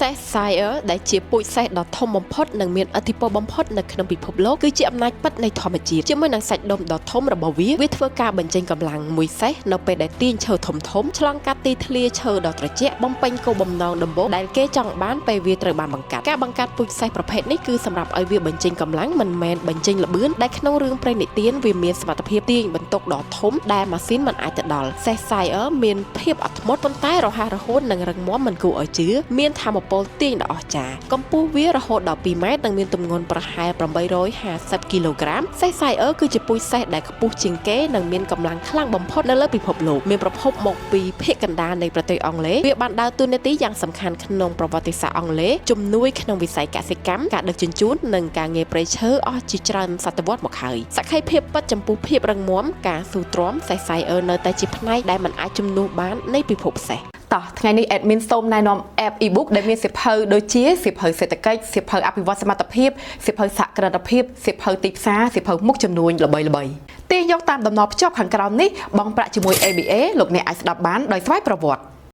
សេះ Sire ដែលជាពូជសេះដ៏ធំបំផុតនិងមានឥទ្ធិពលបំផុតនៅក្នុងពិភពលោកគឺជាអំណាចពិតនៃធម្មជាតិជាមួយនឹងសាច់ដុំដ៏ធំរបស់វាធ្វើការបញ្ចេញកម្លាំងមួយសេះនៅពេលដែលទាញឈើធំឆ្លងកាត់ទីធ្លាឈើដ៏ត្រជាក់បំពេញគោលបំណងដំបូងដែលគេចង់បានពេលវាត្រូវបានបង្កាត់ការបង្កាត់ពូជសេះប្រភេទនេះគឺសម្រាប់ឲ្យវាបញ្ចេញកម្លាំងមិនមែនបញ្ចេញល្បឿនដែលក្នុងរឿងព្រេងនិទានវាមានសមត្ថភាពទាញបន្ទុកដ៏ធំដែលម៉ាស៊ីនមិនអាចទៅដល់សេះ Sire មានភាពអត់ធ្មត់ប៉ុន្តែរហ័សរហួននិងរឹងមាំមិនគួរឲ្យជឿមានថាមពលទាញដ៏អស្ចារ្យកម្ពស់វារហូតដល់2ម៉ែត្រនិងមានទម្ងន់ប្រហែល850គីឡូក្រាមសេះ Sire គឺជាពូជសេះដែលខ្ពស់ជាងគេនិងមានកម្លាំងខ្លាំងបំផុតនៅលើពិភពលោកមានប្រភពមកពីភាគកណ្ដាលនៃប្រទេសអង់គ្លេសវាបានដើរតួនាទីយ៉ាងសំខាន់ក្នុងប្រវត្តិសាស្ត្រអង់គ្លេសជំនួយក្នុងវិស័យកសិកម្មការដឹកជញ្ជូននិងការងារព្រៃឈើអស់ជាច្រើនសតវត្សមកហើយសក្ខីភាពពិតចំពោះភាពរឹងមាំការស៊ូទ្រាំសេះ Sire នៅតែជាផ្នែកដែលមិនអាចជំនួសបាននៃពិភពសេះតោះថ្ងៃនេះ admin សូមណែនាំ app ebook ដែលមានសៀវភៅដូចជាសៀវភៅសេដ្ឋកិច្ចសៀវភៅអភិវឌ្ឍសមត្ថភាពសៀវភៅសហគ្រិនភាពសៀវភៅទីផ្សារសៀវភៅមុខជំនួញល្បីៗទាញយកតាមដំណរភ្ជាប់ខាងក្រោមនេះបង់ប្រាក់ជាមួយ ABA លោកអ្នកអាចស្ដាប់បានដោយស្វ័យប្រវត្តិ